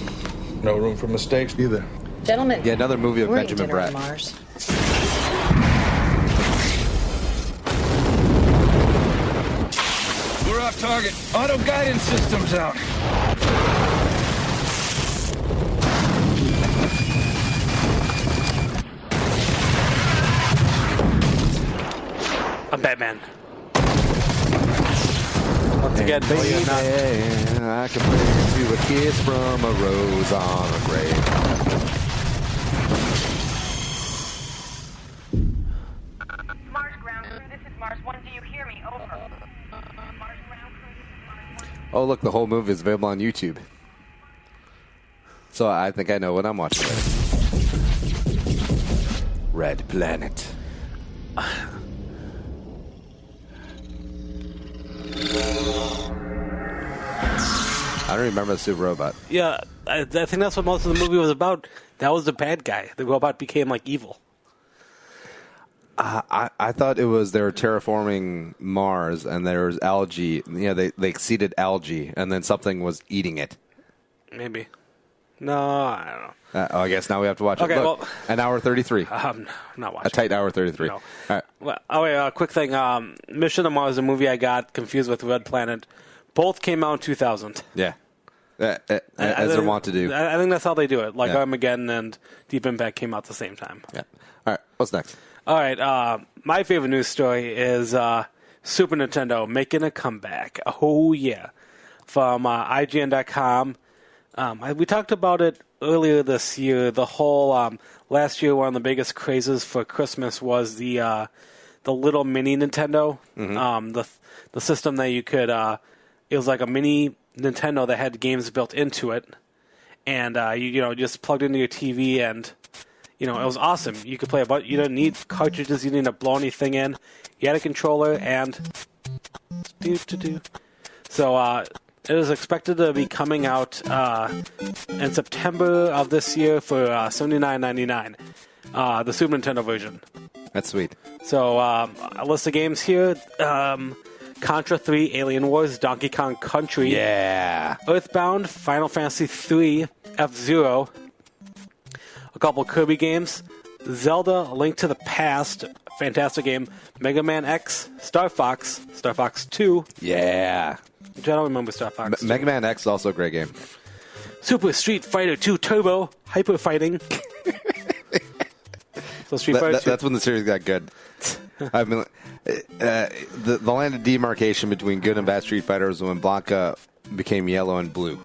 No room for mistakes either. Gentlemen. Yeah, another movie of Benjamin Bratt. Mars. We're off target. Auto guidance systems out. I'm Batman. Once again, baby, I can bring you a kiss from a rose on a grave. Mars ground crew, this is Mars 1. Do you hear me? Over. Mars ground crew, this is Mars 1. Oh, look, the whole movie is available on YouTube. So I think I know what I'm watching later. Red Planet. I don't remember the Super Robot. Yeah, I think that's what most of the movie was about. That was the bad guy. The robot became like evil. I thought it was they were terraforming Mars and there was algae. They exceeded algae and then something was eating it. Maybe. No, I don't know. I guess now we have to watch it. Okay, well, an hour 33. Not watching. A tight hour 33. No. All right. Well, wait, quick thing. Mission to Mars, a movie I got confused with Red Planet. Both came out in 2000. Yeah. As they want to do. I think that's how they do it. Like Armageddon and Deep Impact came out at the same time. Yeah. All right. What's next? All right. My favorite news story is Super Nintendo making a comeback. Oh, yeah. From IGN.com. We talked about it earlier this year. The whole last year, one of the biggest crazes for Christmas was the little mini Nintendo. Mm-hmm. The system that you could it was like a mini Nintendo that had games built into it, and you just plugged into your TV, and it was awesome. You could play you didn't need cartridges, you didn't need to blow anything in. You had a controller, and so it is expected to be coming out in September of this year for $79.99, the Super Nintendo version. That's sweet. So a list of games here. Contra 3, Alien Wars, Donkey Kong Country, Yeah. Earthbound, Final Fantasy 3, F-Zero, a couple Kirby games, Zelda, A Link to the Past, fantastic game, Mega Man X, Star Fox 2, Yeah. which I don't remember Star Fox 2. Mega Man X is also a great game. Super Street Fighter 2 Turbo, Hyper Fighting. So Street Fighter 2. That's when the series got good. I mean, the line of demarcation between good and bad Street Fighter was when Blanca became yellow and blue,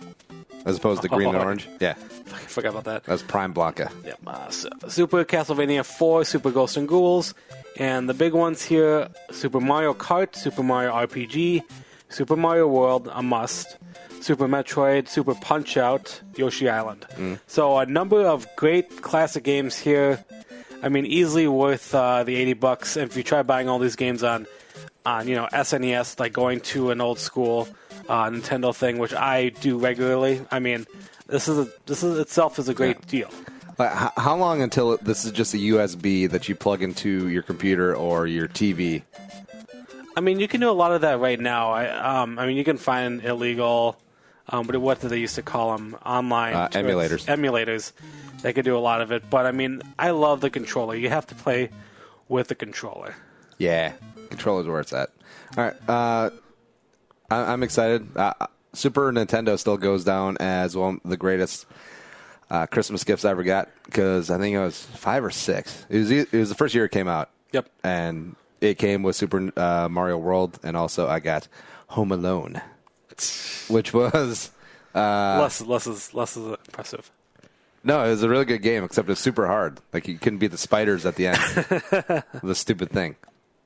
as opposed to green and orange. Yeah, I forgot about that. That's Prime Blanca. Yep. Super Castlevania 4, Super Ghosts and Ghouls, and the big ones here: Super Mario Kart, Super Mario RPG, Super Mario World, a must. Super Metroid, Super Punch-Out, Yoshi Island. So a number of great classic games here. I mean, easily worth the $80. And if you try buying all these games on SNES, like going to an old school Nintendo thing, which I do regularly. I mean, this is itself is a great deal. How long until this is just a USB that you plug into your computer or your TV? I mean, you can do a lot of that right now. I mean, you can find illegal. But what do they used to call them? Online emulators. Emulators. They could do a lot of it. But, I mean, I love the controller. You have to play with the controller. Yeah. Controller's where it's at. All right. I'm excited. Super Nintendo still goes down as one of the greatest Christmas gifts I ever got because I think it was 5 or 6. It was the first year it came out. Yep. And it came with Super Mario World, and also I got Home Alone, which was less is impressive. No, it was a really good game, except it's super hard. Like you couldn't beat the spiders at the end. The stupid thing.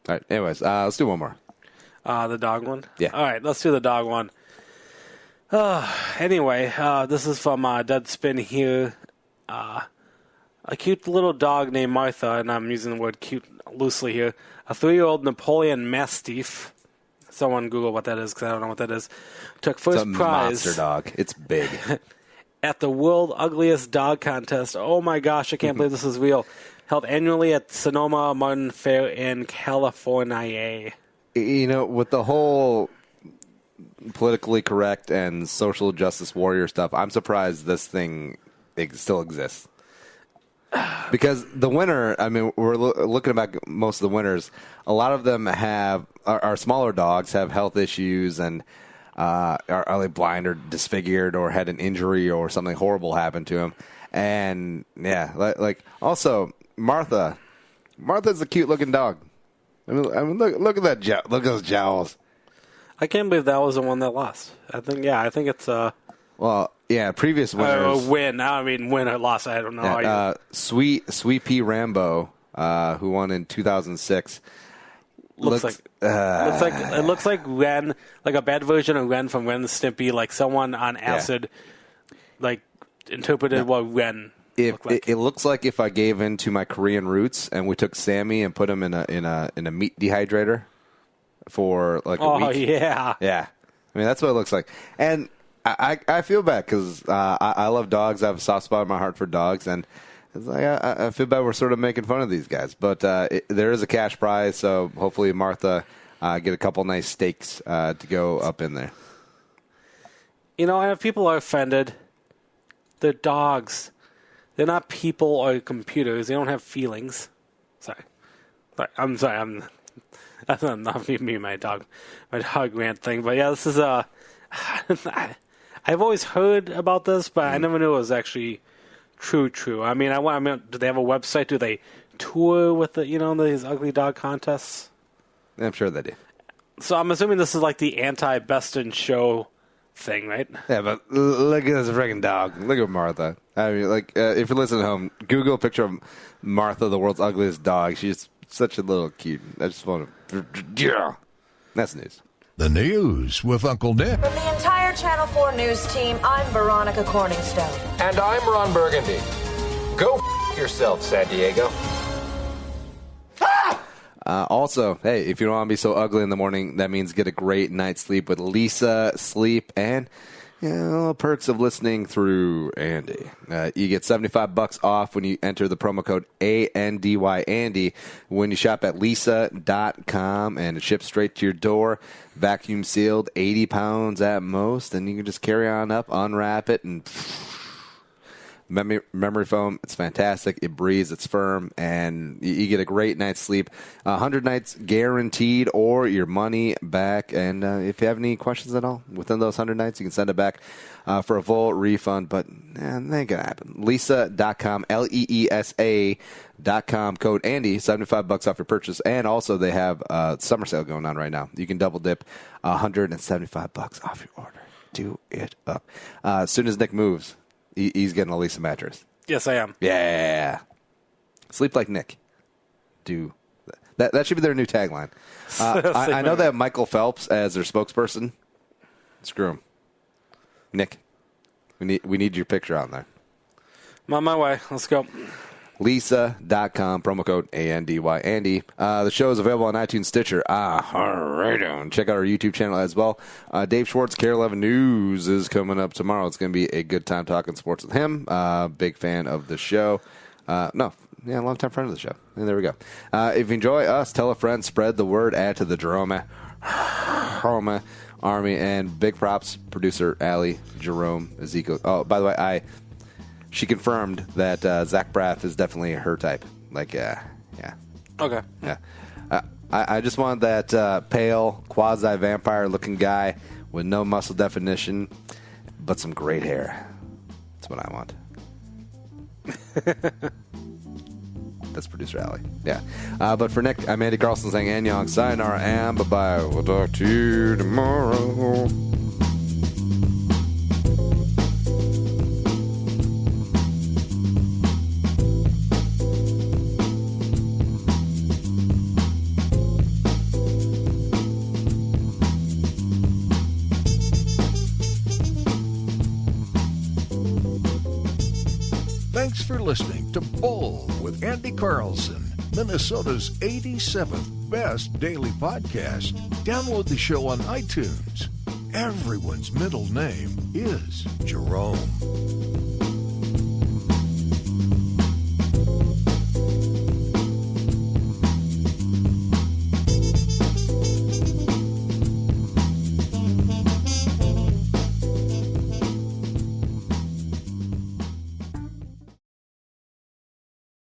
All right. Anyways, let's do one more. The dog one. Yeah. All right. Let's do the dog one. Anyway, this is from Deadspin here. A cute little dog named Martha, and I'm using the word cute loosely here. A 3-year-old Napoleon Mastiff. Someone Google what that is because I don't know what that is. Took first it's a prize. monster dog. It's big. At the World Ugliest Dog Contest. Oh my gosh, I can't believe this is real. Held annually at Sonoma Martin Fair in California. You know, with the whole politically correct and social justice warrior stuff, I'm surprised this thing still exists. Because the winner, I mean, we're looking back most of the winners, a lot of them are smaller dogs, have health issues, and are they blind or disfigured or had an injury or something horrible happened to them. And, yeah, like also, Martha's a cute-looking dog. I mean, look at that, look at those jowls. I can't believe that was the one that lost. I think it's well, yeah, previous winners. Win. I mean, win or loss. I don't know. Yeah, Sweet Pea Rambo, who won in 2006. Looks like Ren, like a bad version of Ren from Ren and Stimpy, like someone on acid, like interpreted what Ren looked like. It looks like if I gave in to my Korean roots and we took Sammy and put him in a meat dehydrator for like a week. Oh yeah, yeah. I mean that's what it looks like, and I feel bad because I love dogs. I have a soft spot in my heart for dogs, and it's like I feel bad we're sort of making fun of these guys. But there is a cash prize, so hopefully Martha get a couple nice steaks to go up in there. You know, and if people are offended, they're dogs. They're not people or computers. They don't have feelings. Sorry. I'm sorry. That's not me, my dog rant thing. But yeah, this is I've always heard about this, but I never knew it was actually true. I mean, do they have a website? Do they tour with these ugly dog contests? I'm sure they do. So I'm assuming this is like the anti-Best in Show thing, right? Yeah, but look at this freaking dog. Look at Martha. I mean, like, if you're listening at home, Google a picture of Martha, the world's ugliest dog. She's such a little cute. I just want to... Yeah. That's news. The news with Uncle Nick. From the entire Channel 4 news team, I'm Veronica Corningstone. And I'm Ron Burgundy. Go yourself, San Diego. Also, hey, if you don't want to be so ugly in the morning, that means get a great night's sleep with Lisa Sleep. And perks of listening through Andy. You get $75 off when you enter the promo code ANDY when you shop at lisa.com, and it ships straight to your door, vacuum sealed, 80 pounds at most, and you can just carry on up, unwrap it, and memory foam. It's fantastic. It breathes. It's firm, and you get a great night's sleep. 100 nights guaranteed, or your money back. And if you have any questions at all within those 100 nights, you can send it back for a full refund. But that ain't gonna happen. Lisa.com, LEESA.com, code Andy, $75 off your purchase. And also they have summer sale going on right now. You can double dip, $175 off your order. Do it up. As soon as Nick moves, he's getting a Lisa mattress. Yes, I am. Yeah. Sleep like Nick. That should be their new tagline. I know they have Michael Phelps as their spokesperson. Screw him. Nick, we need your picture on there. I'm on my way. Let's go. Lisa.com, promo code ANDY, Andy. The show is available on iTunes, Stitcher. Right. Check out our YouTube channel as well. Dave Schwartz, Care 11 News is coming up tomorrow. It's going to be a good time talking sports with him. Big fan of the show. Long-time friend of the show. And there we go. If you enjoy us, tell a friend, spread the word, add to the Jerome Army, and big props, producer Allie, Jerome, Ezekiel. Oh, by the way, she confirmed that Zach Braff is definitely her type. Yeah. Okay. Yeah. I just wanted that pale, quasi-vampire-looking guy with no muscle definition, but some great hair. That's what I want. That's producer Allie. Yeah. But for Nick, I'm Andy Carlson saying Annyeong, sayonara, and bye-bye. We'll talk to you tomorrow. Thanks for listening to Bull with Andy Carlson, Minnesota's 87th best daily podcast. Download the show on iTunes. Everyone's middle name is Jerome.